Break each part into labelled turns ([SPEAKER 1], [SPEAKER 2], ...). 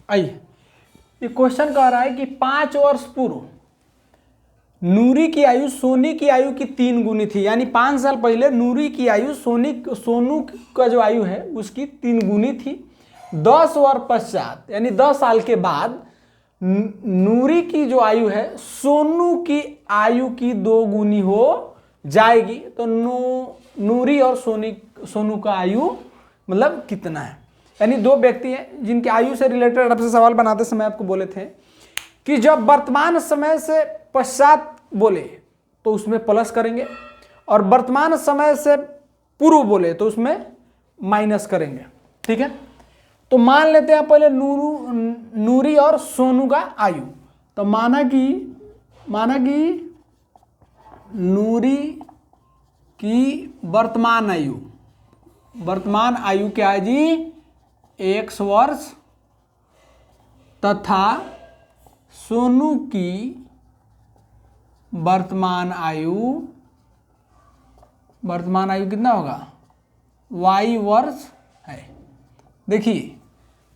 [SPEAKER 1] आइए, ये क्वेश्चन कह रहा है कि 5 वर्ष पूर्व नूरी की आयु सोनी की आयु की 3 गुनी थी, यानी 5 साल पहले नूरी की आयु सोनू का जो आयु है उसकी 3 गुनी थी। 10 वर्ष पश्चात यानी 10 साल के बाद नूरी की जो आयु है सोनू की आयु की 2 गुनी हो जाएगी। तो नूरी और सोनू का आयु मतलब कितना है, यानी 2 व्यक्ति हैं जिनकी आयु से रिलेटेड आपसे सवाल बनाते समय आपको बोले थे कि जब वर्तमान समय से पश्चात बोले तो उसमें प्लस करेंगे और वर्तमान समय से पूर्व बोले तो उसमें माइनस करेंगे। ठीक है, तो मान लेते हैं पहले नूरी और सोनू का आयु। तो माना कि नूरी की वर्तमान आयु क्या है जी, 1 वर्ष तथा सोनू की वर्तमान आयु कितना होगा, y वर्ष है। देखिए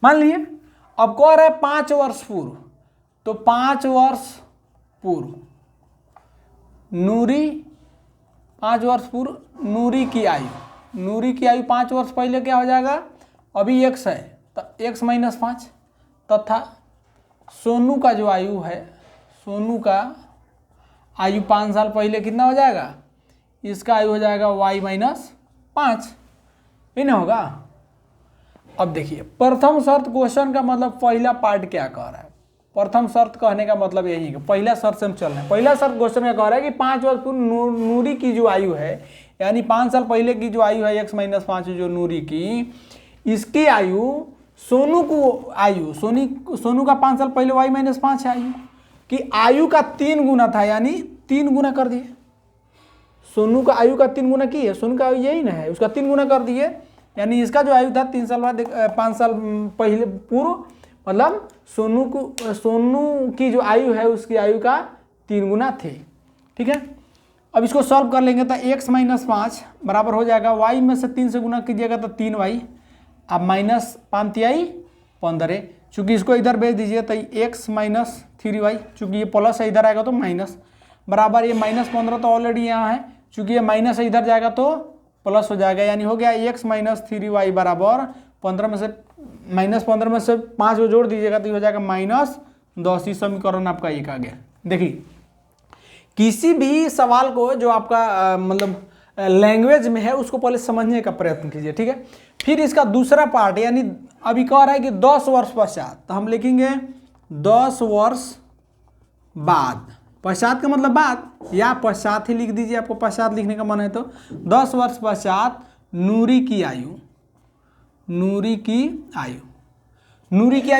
[SPEAKER 1] मान लिए अब कह रहा है 5 वर्ष पूर्व, तो 5 वर्ष पूर्व नूरी 5 वर्ष पूर्व नूरी की आयु 5 वर्ष पहले क्या हो जाएगा, अभी x है तो x - 5 तथा सोनू का जो आयु है, सोनू का आयु 5 साल पहले कितना हो जाएगा, इसका आयु हो जाएगा y - 5, ये ना होगा। अब देखिए प्रथम शर्त क्वेश्चन का मतलब पहला पार्ट क्या कह रहा है, प्रथम शर्त कहने का मतलब यही है कि पहला शर्त से हम चल रहे हैं। पहला शर्त क्वेश्चन में कह रहा है कि 5 वर्ष पूर्व नूरी की जो आयु है, यानी 5 साल पहले की जो आयु है x - 5 जो नूरी की, इसकी आयु सोनू का 5 साल पहले y - 5 है आयु कि आयु का 3 गुना था, यानी 3 गुना कर दिए। सोनू का आयु का 3 गुना की है, सोनू का आयु यही ना है, उसका 3 गुना कर दिए, यानी इसका जो आयु था 3 साल बाद 5 साल पहले पूर्व, मतलब सोनू की जो आयु है उसकी आयु का 3 गुना थे। ठीक है, अब इसको सॉल्व कर लेंगे तो x - 5 बराबर हो जाएगा y में से 3 से गुना कीजिएगा तो 3y, अब -5 तिहाई 15, चूँकि इसको इधर भेज दीजिए तो x - 3y, चूँकि ये प्लस है इधर आएगा तो माइनस, बराबर ये -15 तो ऑलरेडी यहाँ है, चूँकि ये माइनस है इधर जाएगा तो प्लस हो जाएगा, यानी हो गया x - 3y बराबर 15 में से -15 में से 5 को जोड़ दीजिएगा तो हो जाएगा -10। समीकरण आपका एक आ गया। देखिए किसी भी सवाल को जो आपका मतलब लैंग्वेज में है उसको पहले समझने का प्रयत्न कीजिए। ठीक है, फिर इसका दूसरा पार्ट, यानी अभी कह रहा है कि 10 वर्ष पश्चात, तो हम लिखेंगे 10 वर्ष बाद, पश्चात का मतलब बाद, या पश्चात ही लिख दीजिए, आपको पश्चात लिखने का मन है तो 10 वर्ष पश्चात नूरी की आयु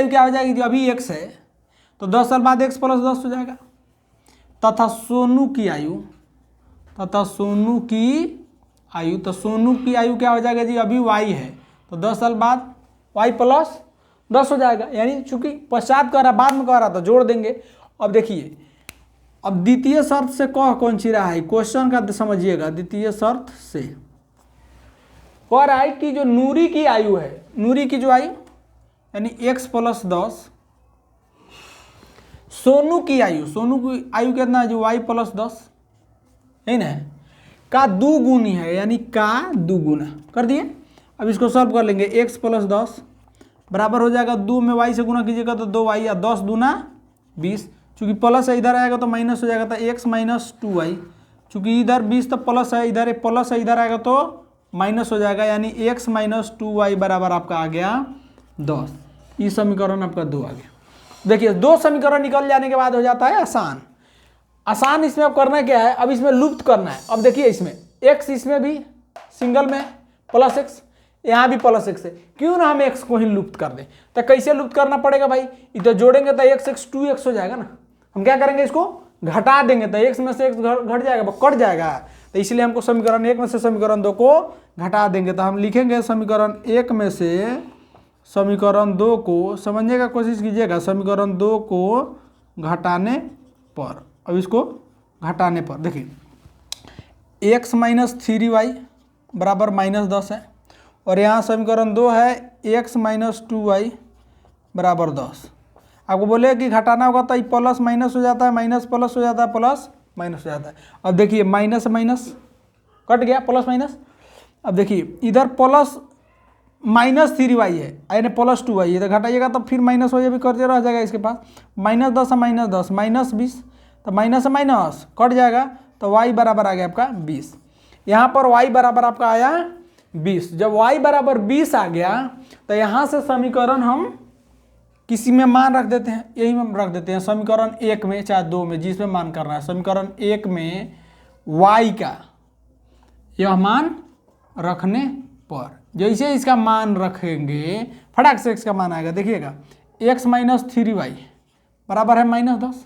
[SPEAKER 1] क्या हो जाएगी, जो अभी x है तो 10 साल बाद x + 10 हो जाएगा, तथा सोनू की आयु, तो सोनू की आयु क्या हो जाएगा जी, अभी y है तो 10 साल बाद y + 10 हो जाएगा, यानी चूंकि पश्चात कह रहा बाद में कह रहा तो जोड़ देंगे। अब देखिए अब द्वितीय शर्त से कौन सी रहा है, क्वेश्चन का समझिएगा। द्वितीय शर्त से कह रहा है कि जो नूरी की आयु है, नूरी की जो आयु यानी x + 10, सोनू की आयु कितना है जो y + 10 है ना, का 2 गुनी है, यानी का 2 गुना कर दिए। अब इसको सॉल्व कर लेंगे, x + 10 बराबर हो जाएगा 2 में y से गुना कीजिएगा तो 2y, या 10 दूना 20, चूँकि प्लस है इधर आएगा तो माइनस हो जाएगा तो x - 2y, चूँकि इधर 20 तो प्लस है, इधर प्लस है इधर आएगा तो माइनस हो जाएगा, यानी x - 2y बराबर आपका आ गया 10। ये समीकरण आपका 2 आ गया। देखिए 2 समीकरण निकल जाने के बाद हो जाता है आसान। इसमें अब करना क्या है, अब इसमें लुप्त करना है। अब देखिए इसमें x, इसमें भी सिंगल में +x, यहाँ भी +x है, क्यों ना हम x को ही लुप्त कर दें। तो कैसे लुप्त करना पड़ेगा भाई, इधर जोड़ेंगे तो x 2x हो जाएगा ना, हम क्या करेंगे इसको घटा देंगे तो x में से x घट जाएगा, कट जाएगा, तो इसलिए हमको समीकरण 1 में से समीकरण 2 को घटा देंगे। तो हम लिखेंगे समीकरण 1 में से समीकरण 2 को, समझने का कोशिश कीजिएगा, समीकरण 2 को घटाने पर, अब इसको घटाने पर देखिए x - 3y बराबर -10 है, और यहाँ समीकरण 2 है x - 2y बराबर 10। आपको बोले कि घटाना होगा तो ये प्लस माइनस हो जाता है, माइनस प्लस हो जाता है, प्लस माइनस हो जाता है। अब देखिए माइनस माइनस कट गया, प्लस माइनस। अब देखिए इधर प्लस -3y है, यानी +2y है, तो घटाइएगा तो फिर माइनस हो जाएगा, करते रह जाएगा इसके पास। -10 है -10 -20, तो माइनस माइनस कट जाएगा, तो y बराबर आ गया आपका 20। यहाँ पर y बराबर आपका आया 20। जब y बराबर 20 आ गया तो यहाँ से समीकरण हम किसी में मान रख देते हैं, यही में रख देते हैं समीकरण 1 में चाहे 2 में, जिसमें मान करना है। समीकरण 1 में y का यह मान रखने पर जैसे इसका मान रखेंगे फटाक से x का मान आएगा। देखिएगा x - 3y बराबर है -10।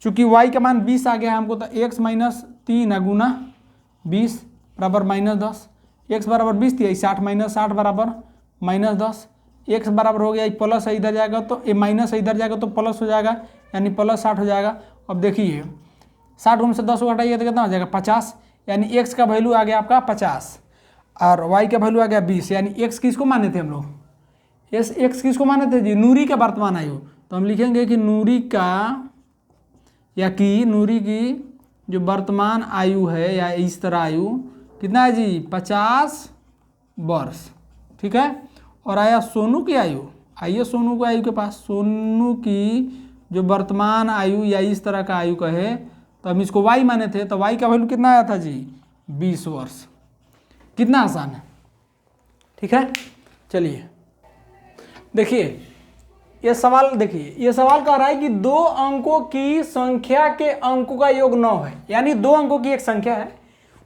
[SPEAKER 1] चूँकि y का मान 20 आ गया है हमको, तो x - 3 गुना 20 बराबर -10। x बराबर 20 थी, 60 - 60 बराबर -10। x बराबर हो गया, प्लस है इधर जाएगा तो ये माइनस है इधर जाएगा तो प्लस हो जाएगा, यानी +60 हो जाएगा। अब देखिए 60 में से 10 घटाइए तो कितना हो जाएगा 50, यानी x का वैल्यू आ गया आपका 50 और y का वैल्यू आ गया 20। यानी x किसको माने थे हम लोग, x किसको माने थे जी, नूरी का वर्तमान आयु। तो हम लिखेंगे कि नूरी का या कि नूरी की जो वर्तमान आयु है या इस तरह आयु कितना है जी 50 वर्ष, ठीक है। और आया सोनू की आयु, आइए सोनू की आयु के पास, सोनू की जो वर्तमान आयु या इस तरह का आयु कहे तो हम इसको y माने थे, तो y का वैल्यू कितना आया था जी 20 वर्ष। कितना आसान है, ठीक है। चलिए देखिए ये सवाल, देखिए ये सवाल कह रहा है कि 2 अंकों की संख्या के अंकों का योग 9 है, यानी 2 अंकों की एक संख्या है,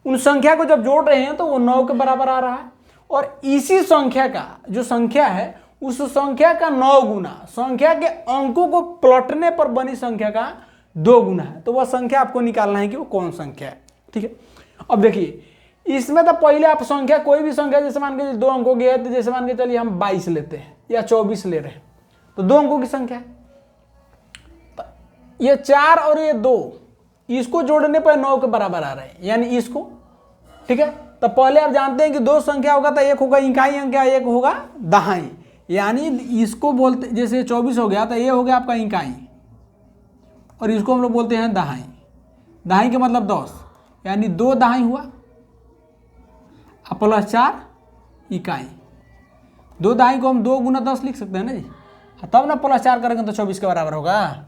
[SPEAKER 1] उन संख्या को जब जोड़ रहे हैं तो वो 9 के बराबर आ रहा है, और इसी संख्या का जो संख्या है उस संख्या का 9 गुना संख्या के अंकों को पलटने पर बनी संख्या का 2 गुना है। तो वह संख्या आपको निकालना है कि वो कौन संख्या है, ठीक है। अब देखिए इसमें तो पहले आप संख्या, कोई भी संख्या जैसे मान के 2 अंकों की है, तो जैसे मान के चलिए हम 22 लेते हैं या 24 ले रहे हैं, तो 2 अंकों की संख्या है, तो ये 4 और ये 2 इसको जोड़ने पर 9 के बराबर आ रहे हैं, यानी इसको, ठीक है। तो पहले आप जानते हैं कि 2 संख्या होगा तो एक होगा इकाई अंक, एक होगा दहाई, यानी इसको बोलते, जैसे 24 हो गया तो ये हो गया आपका इकाई और इसको हम लोग बोलते हैं दहाई। दहाई का मतलब 10, यानी 2 दहाई हुआ प्लस 4 इकाई। 2 दहाई को हम 2 गुना 10 लिख सकते हैं ना जी, तब ना प्लस 4 करेंगे तो 24 के बराबर होगा,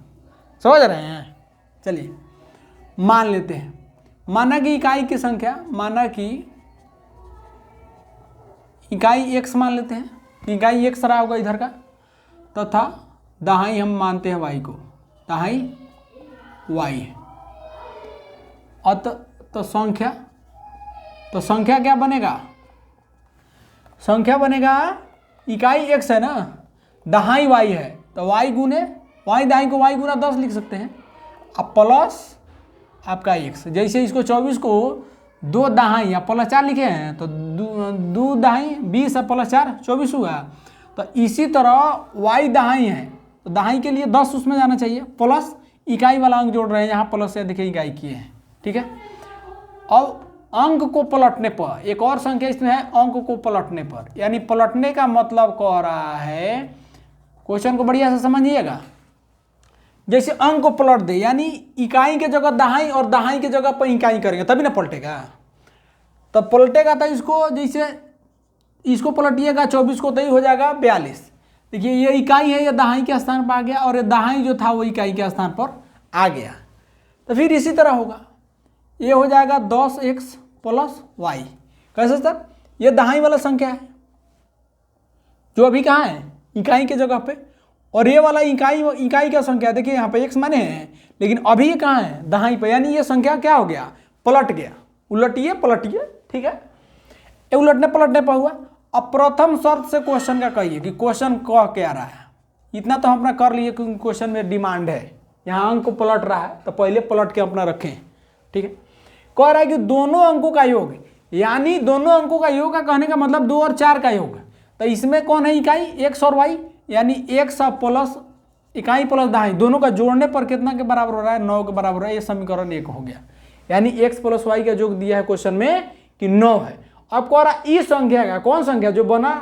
[SPEAKER 1] समझ रहे हैं। चलिए मान लेते हैं, माना कि इकाई की संख्या, माना कि इकाई x मान लेते हैं, इकाई x रहा होगा इधर का, तथा दहाई हम मानते हैं y को, दहाई y है। तो संख्या क्या बनेगा, संख्या बनेगा इकाई x है ना, दहाई y है, तो y गुने y, दहाई को y गुना 10 लिख सकते हैं, अब प्लस आपका x। जैसे इसको 24 को 2 दहाई या प्लस 4 लिखे हैं, तो 2 दहाई 20 है प्लस 4 24 हुआ। तो इसी तरह y दहाई है, तो दहाई के लिए 10 उसमें जाना चाहिए, प्लस इकाई वाला अंक जोड़ रहे हैं, यहाँ प्लस से देखिए इकाई किए हैं, ठीक है। अब अंक को पलटने पर, एक और संख्या इसमें है अंक को पलटने पर, यानी पलटने का मतलब कह रहा है, क्वेश्चन को बढ़िया से समझिएगा, जैसे अंक को पलट दे, यानी इकाई के जगह दहाई और दहाई के जगह पर इकाई करेंगे तभी ना पलटेगा। तब पलटेगा तो इसको, जैसे इसको पलटिएगा 24 को तो ही हो जाएगा 42। देखिए ये इकाई है, ये दहाई के स्थान पर आ गया और ये दहाई जो था वो इकाई के स्थान पर आ गया। तो फिर इसी तरह होगा, ये हो जाएगा 10x प्लस y। कैसे सर, ये दहाई वाला संख्या है जो अभी कहाँ है इकाई के जगह पे, और ये वाला इकाई का संख्या, देखिए यहाँ पे x माने हैं लेकिन अभी ये कहाँ है दहाई पे, यानी ये संख्या क्या हो गया पलट गया, उलटिए पलटिए, ठीक है। ये उलटने पलटने पर हुआ। अब प्रथम शर्त से क्वेश्चन का कहिए कि क्वेश्चन कह क्या रहा है, इतना तो हम अपना कर लिए क्योंकि क्वेश्चन में डिमांड है, यहाँ अंक को पलट रहा है तो पहले पलट के अपना रखें, ठीक है। कह रहा है कि दोनों अंकों का योग, यानी दोनों अंकों का योग का कहने का मतलब 2 और 4 का योग, तो इसमें कौन है इकाई x और y, यानी x प्लस इकाई प्लस दहाई दोनों का जोड़ने पर कितना के बराबर हो रहा है 9 के बराबर है। ये समीकरण 1 हो गया, यानी x प्लस y का योग दिया है क्वेश्चन में कि 9 है। अब कह रहा इस संख्या का, कौन संख्या जो बना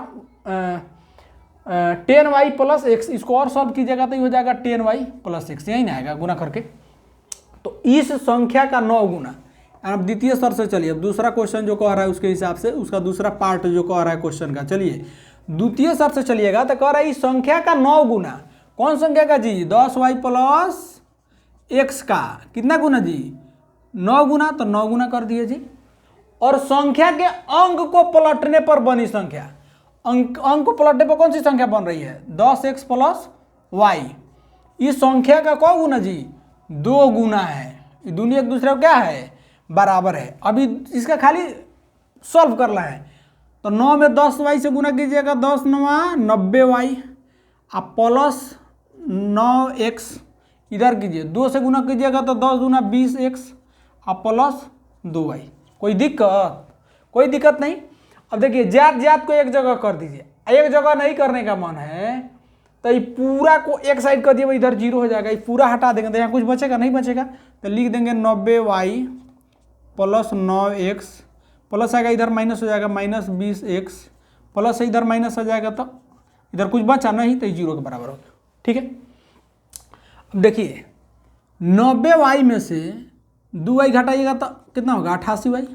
[SPEAKER 1] 10y प्लस एक्स, इसको और सॉल्व कीजिएगा तो ये हो जाएगा 10y प्लस एक्स, यही ना आएगा गुना करके। तो इस संख्या का 9 गुना। अब द्वितीय स्तर से चलिए, अब दूसरा क्वेश्चन जो कह रहा है उसके हिसाब से उसका दूसरा पार्ट जो कह रहा है क्वेश्चन का, चलिए द्वितीय स्तर से चलिएगा तो कह रहा है इस संख्या का 9 गुना। कौन संख्या का जी? 10y प्लस एक्स का कितना गुना जी? 9 गुना। तो 9 गुना कर दिए जी। और संख्या के अंक को पलटने पर बनी संख्या, अंक को पलटने पर कौन सी संख्या बन रही है? 10x plus Y. इस संख्या का कौ गुना जी? 2 गुना है। ये दोनों एक दूसरे को क्या है? बराबर है। अभी इसका खाली सॉल्व करना है। तो 9 में 10y से गुना कीजिएगा, 10 9 90y, आप प्लस 9x इधर कीजिए, 2 से गुना कीजिएगा तो 10 गुना 20x, आप प्लस 2y। कोई दिक्कत? कोई दिक्कत नहीं। अब देखिए ज्यादा को एक जगह कर दीजिए, एक जगह नहीं करने का मन है तो ये पूरा को एक साइड कर दिए, इधर 0 हो जाएगा। ये पूरा हटा देंगे तो यहाँ कुछ बचेगा नहीं? बचेगा। तो लिख देंगे 90y प्लस 9x, प्लस आएगा इधर माइनस हो जाएगा माइनस 20x, प्लस इधर माइनस हो जाएगा तो इधर कुछ बचा नहीं तो 0 के बराबर हो गया। ठीक है। अब देखिए 90y में से 2y घटाइएगा तो कितना होगा? 88y।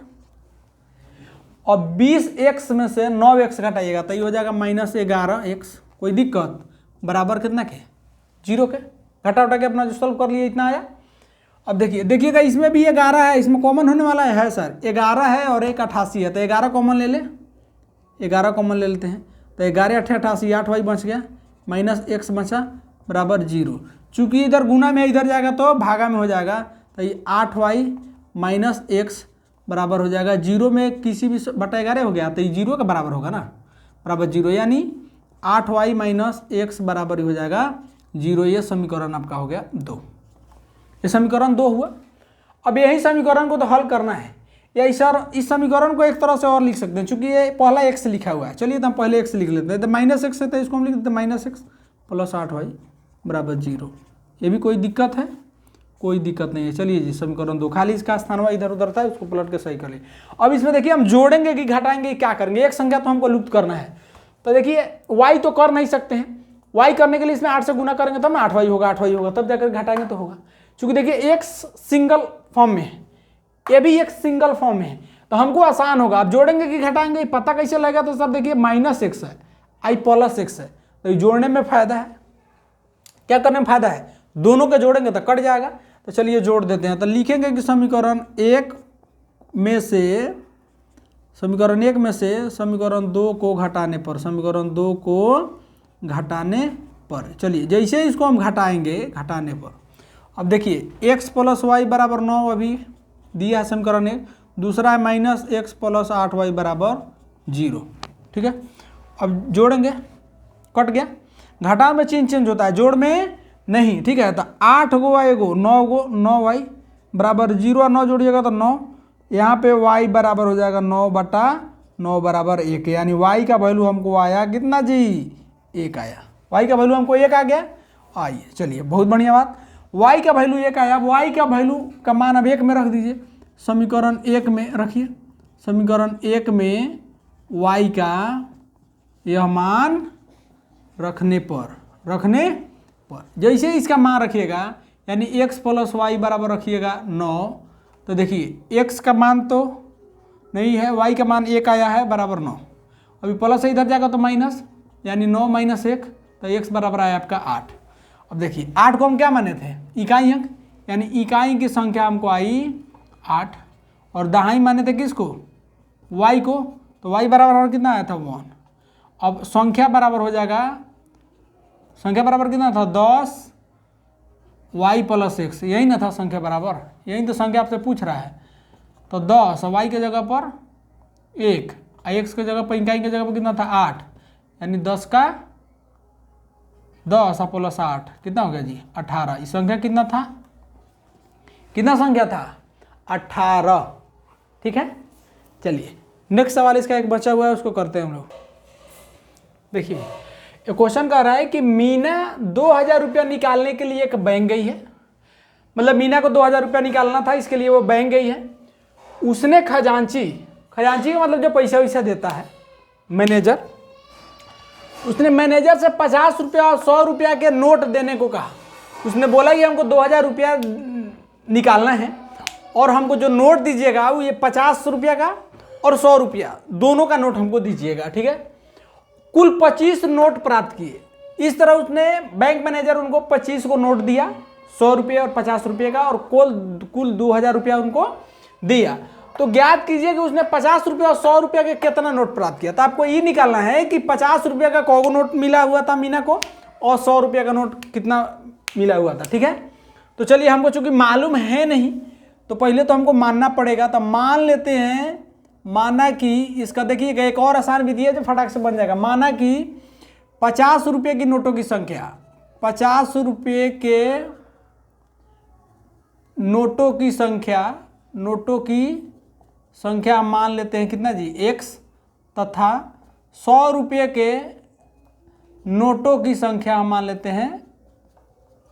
[SPEAKER 1] और 20x में से 9x घटाइएगा तो ये हो जाएगा माइनस 11x। कोई दिक्कत? बराबर कितना के? 0 के। घटा उठा के अपना जो सॉल्व कर लिए इतना आया। अब देखिएगा इसमें भी 11 है, इसमें कॉमन होने वाला है सर। 11 है और एक 88 है, तो 11 कॉमन ले ले, 11 कॉमन ले लेते हैं। तो 11 8 88, 8y बच गया, माइनस x बचा बराबर 0। चूँकि इधर गुना में इधर जाएगा तो भागा में हो जाएगा, तो ये 8y माइनस x बराबर हो जाएगा 0 में किसी भी बटा 11 हो गया तो ये 0 का बराबर होगा ना, बराबर 0, यानी 8y माइनस x बराबर हो जाएगा 0। ये समीकरण आपका हो गया 2। ये समीकरण 2 हुआ। अब यही समीकरण को तो हल करना है, या सर इस समीकरण को एक तरह से और लिख सकते हैं, चूंकि ये पहला x लिखा हुआ है। चलिए तो हम पहले x लिख लेते हैं। तो माइनस x है तो इसको हम लिख देते हैं माइनस x प्लस 8y बराबर 0। ये भी कोई दिक्कत है? कोई दिक्कत नहीं है। चलिए जी समीकरण 2, खाली इसका स्थान हुआ इधर उधर था, उसको पलट के सही कर लिए। अब इसमें देखिए हम जोड़ेंगे कि घटाएंगे, क्या करेंगे? एक संख्या तो हमको लुप्त करना है। तो देखिए y तो कर नहीं सकते हैं, y करने के लिए इसमें 8 से गुना करेंगे तब ना 8y होगा, 8y होगा तब जाकर घटाएंगे तो होगा। चूंकि देखिए x सिंगल फॉर्म में है, ये भी एक सिंगल फॉर्म में है, तो हमको आसान होगा। अब जोड़ेंगे कि घटाएंगे पता कैसे लगेगा? तो सब देखिए माइनस x है, i प्लस x है, तो ये जोड़ने में फायदा है। क्या करने में फायदा है? दोनों के जोड़ेंगे तो कट जाएगा। तो चलिए जोड़ देते हैं। तो लिखेंगे कि समीकरण 1 में से समीकरण 2 को घटाने पर, समीकरण 2 को घटाने पर, चलिए जैसे इसको हम घटाएंगे घटाने पर, अब देखिए x प्लस वाई बराबर 9 अभी दिया है समीकरण 1, दूसरा है माइनस x प्लस 8y बराबर 0। ठीक है। अब जोड़ेंगे, कट गया। घटाव में चिन्ह चेंज होता है, जोड़ में नहीं। ठीक है। तो 8 गो y गो 9 गो 9y बराबर 0 और 9 जोड़िएगा तो 9, यहाँ पे y बराबर हो जाएगा 9/9 बराबर 1, यानी y का वैल्यू हमको आया कितना जी? 1 आया। y का वैल्यू हमको 1 आ गया। आइए चलिए बहुत बढ़िया बात, y का वैल्यू 1 आया। अब y का वैल्यू का मान अब 1 में रख दीजिए, समीकरण 1 में रखिए। समीकरण 1 में y का यह मान रखने पर जैसे इसका मान रखिएगा, यानी x प्लस वाई बराबर रखिएगा 9, तो देखिए x का मान तो नहीं है, y का मान 1 आया है बराबर 9। अभी प्लस से इधर जाएगा तो माइनस, यानी 9 माइनस 1, तो x बराबर आया आपका 8। अब देखिए 8 को हम क्या माने थे? इकाई अंक, यानी इकाई की संख्या हमको आई 8, और दहाई माने थे किसको? y को, तो y बराबर कितना आया था? 1। अब संख्या बराबर हो जाएगा, संख्या बराबर कितना था? 10 y प्लस x, यही ना था संख्या बराबर? यही तो संख्या आपसे पूछ रहा है। तो 10 y के जगह पर 1, x के जगह पर, इकाई के जगह पर कितना था? 8, यानी 10 का 10 प्लस 8 कितना हो गया जी? 18। इस संख्या कितना था? कितना संख्या था? 18। ठीक है। चलिए नेक्स्ट सवाल इसका एक बचा हुआ है, उसको करते हैं हम लोग। देखिए क्वेश्चन कह रहा है कि मीना 2000 रुपया निकालने के लिए एक बैंक गई है, मतलब मीना को 2000 रुपया निकालना था, इसके लिए वो बैंक गई है। उसने खजांची का मतलब जो पैसा वैसा देता है, मैनेजर, उसने मैनेजर से 50 रुपया और 100 रुपया के नोट देने को कहा। उसने बोला कि हमको 2000 रुपया निकालना है और हमको जो नोट दीजिएगा वो ये 50 रुपया का और 100 रुपया दोनों का नोट हमको दीजिएगा, ठीक है। कुल 25 नोट प्राप्त किए। इस तरह उसने बैंक मैनेजर उनको 25 को नोट दिया, 100 रुपये और 50 रुपये का, और कुल 2000 रुपया उनको दिया। तो ज्ञात कीजिए कि उसने 50 रुपये और 100 रुपये के कितना नोट प्राप्त किया। तो आपको ये निकालना है कि 50 रुपये का कौन नोट मिला हुआ था मीना को और 100 रुपये का नोट कितना मिला हुआ था, ठीक है। तो चलिए, हमको चूंकि मालूम है नहीं तो पहले तो हमको मानना पड़ेगा। तो मान लेते हैं, माना कि इसका देखिएगा एक और आसान विधि है जो फटाक से बन जाएगा। माना कि 50 रुपये की नोटों की संख्या, 50 रुपये के नोटों की संख्या मान लेते हैं कितना जी, x, तथा 100 रुपये के नोटों की संख्या मान लेते हैं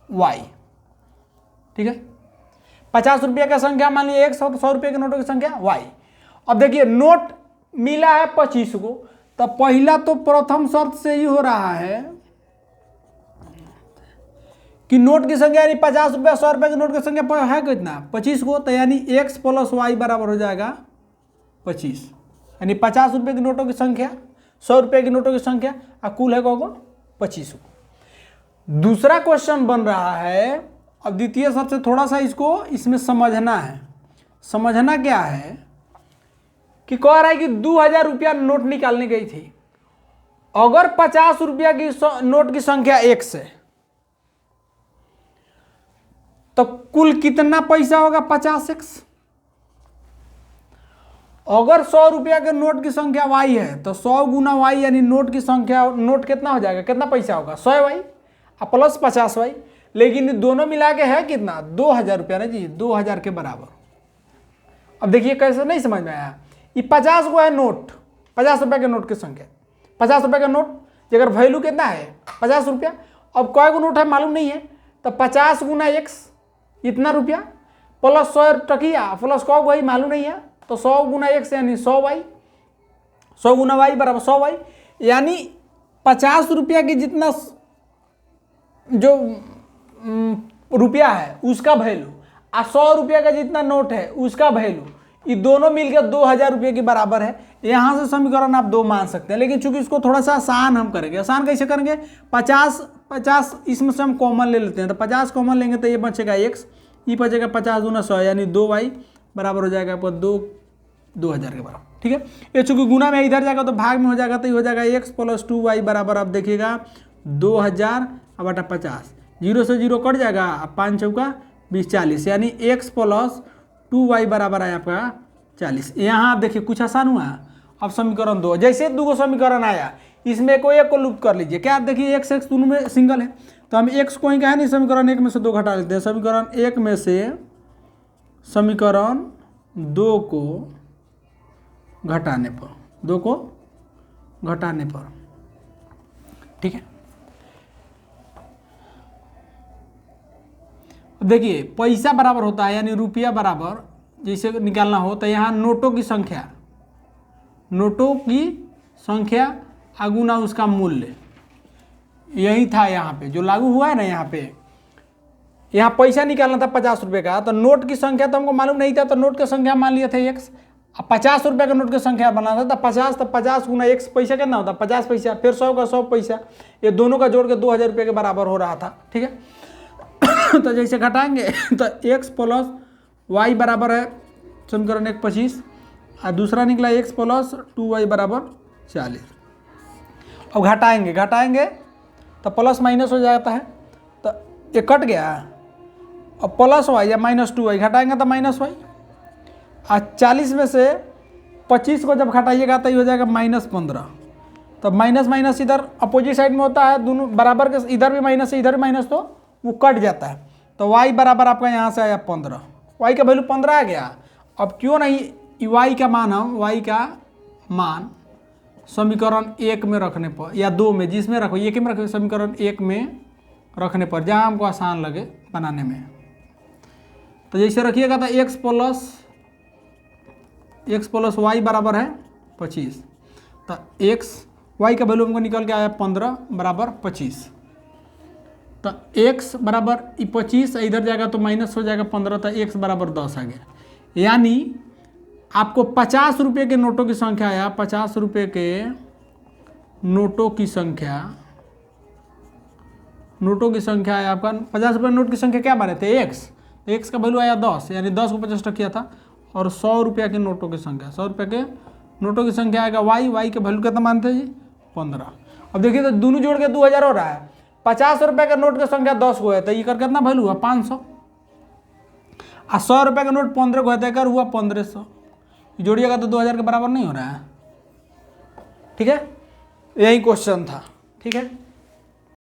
[SPEAKER 1] y, ठीक है। 50 रुपये का संख्या मान लीजिए x और 100 रुपये के नोटों की संख्या y। अब देखिए नोट मिला है 25 को, तो पहला तो प्रथम शर्त से ही हो रहा है कि नोट की संख्या यानी 50 रुपये 100 रुपये के नोट की संख्या है कितना, 25 को, तो यानी x प्लस y बराबर हो जाएगा 25, यानी 50 रुपये की नोटों की संख्या, 100 रुपये की नोटों की संख्या, और कुल है कौन 25 को। दूसरा क्वेश्चन बन रहा है, अब द्वितीय शर्त से थोड़ा सा इसमें समझना है। समझना क्या है कि कह रहा है कि 2000 रुपया नोट निकालने गई थी। अगर 50 रुपया की नोट की संख्या x है तो कुल कितना पैसा होगा 50x। अगर 100 रुपया के नोट की संख्या y है तो 100 गुना y यानी नोट की संख्या, नोट कितना हो जाएगा, कितना पैसा होगा 100y और प्लस 50y। लेकिन दोनों मिला के है कितना 2000 रुपया ना जी, 2000 के बराबर। अब देखिए कैसे नहीं समझ में आया, ये 50 को है नोट, 50 रुपये के नोट की संख्या, 50 रुपये का नोट अगर वैल्यू कितना है 50 रुपया। अब कई गो नोट है मालूम नहीं है, तो 50 गुना x इतना रुपया प्लस 100 टकिया प्लस कौ वही मालूम नहीं है, तो 100 गुना x यानी 100y, 100 गुना y बराबर 100y, यानी 50 रुपया की जितना जो रुपया है उसका वैल्यू और 100 रुपया का जितना नोट है उसका वैल्यू, ये दोनों मिलकर 2000 रुपये के बराबर है। यहाँ से समीकरण आप 2 मान सकते हैं, लेकिन चूंकि इसको थोड़ा सा आसान हम करेंगे। आसान कैसे करेंगे, 50 इसमें से हम कॉमन ले लेते हैं, तो 50 कॉमन लेंगे तो ये बचेगा x, ये बचेगा 50 गुना 100 यानी 2y बराबर हो जाएगा आपको 2000 के बराबर, ठीक है। ये चूंकि गुना में इधर जाएगा तो भाग में हो जाएगा, तो ये हो जाएगा x प्लस 2y बराबर, आप देखिएगा 2000 बटा 50, 0 से 0 कट जाएगा, 5 चौका 20 40, यानी x प्लस 2y बराबर है आपका 40। यहाँ आप देखिए कुछ आसान हुआ। अब समीकरण 2, जैसे 2 समीकरण आया इसमें को एक को लूप कर लीजिए। क्या आप देखिए x दोनों में सिंगल है, तो हम x को ही कहा नहीं, समीकरण 1 में से 2 घटा लेते हैं। समीकरण 1 में से समीकरण 2 को घटाने पर, ठीक है। देखिए पैसा बराबर होता है यानी रुपया बराबर, जैसे निकालना हो तो यहाँ नोटों की संख्या अगुना उसका मूल्य, यही था यहाँ पे जो लागू हुआ है ना। यहाँ पैसा निकालना था 50 रुपये का, तो नोट की संख्या तो हमको मालूम नहीं था, तो नोट की संख्या मान लिया था x। अब 50 रुपये का नोट की संख्या बनाना था, तो 50 गुना x पैसा कितना होता 50 पैसा, फिर 100 का 100 पैसा, ये दोनों का जोड़ के 2000 रुपये के बराबर हो रहा था, ठीक है। तो जैसे घटाएंगे तो x प्लस y बराबर है समीकरण 1 25, और दूसरा निकला x प्लस 2y बराबर 40। अब घटाएंगे तो प्लस माइनस हो जाता है, तो ये कट गया, अब प्लस y या माइनस 2y घटाएंगे तो माइनस y, और 40 में से 25 को जब घटाइएगा तो ये हो जाएगा -15। तो माइनस इधर अपोजिट साइड में होता है, दोनों बराबर के, इधर भी माइनस है इधर भी माइनस, तो वो कट जाता है। तो y बराबर आपका यहाँ से आया 15, y का वैल्यू 15 आ गया। अब क्यों नहीं y का मान, हम y का मान समीकरण 1 में रखने पर या 2 में, जिसमें रखो 1 में रखो, समीकरण 1 में रखने पर जहाँ हमको आसान लगे बनाने में। तो जैसे रखिएगा तो x प्लस y बराबर है 25, तो x वाई का वैल्यू हमको निकल के आया 15 बराबर 25। तो x बराबर 25 इधर जाएगा तो माइनस हो जाएगा 15, तो x बराबर 10 आ गया। यानी आपको 50 रुपये के नोटों की संख्या आया, 50 रुपये के नोटों की संख्या आया आपका 50 रुपये नोट की संख्या क्या माने थे x, x का वैल्यू आया 10, यानी 10 को 50 किया था। और 100 रुपया के नोटों की संख्या, 100 रुपये के नोटों की संख्या आएगा y के वैल्यू कितना मानते हैं जी 15। अब देखिए तो दोनों जोड़ के 2000 हो रहा है, 50 रुपये का नोट की संख्या 10 को है तो ये कर कितना वैल्यू हुआ 500, और 100 रुपये का नोट 15 को है तो कर हुआ 1500। जोड़िएगा तो 2000 के बराबर नहीं हो रहा है। ठीक है, यही क्वेश्चन था। ठीक है।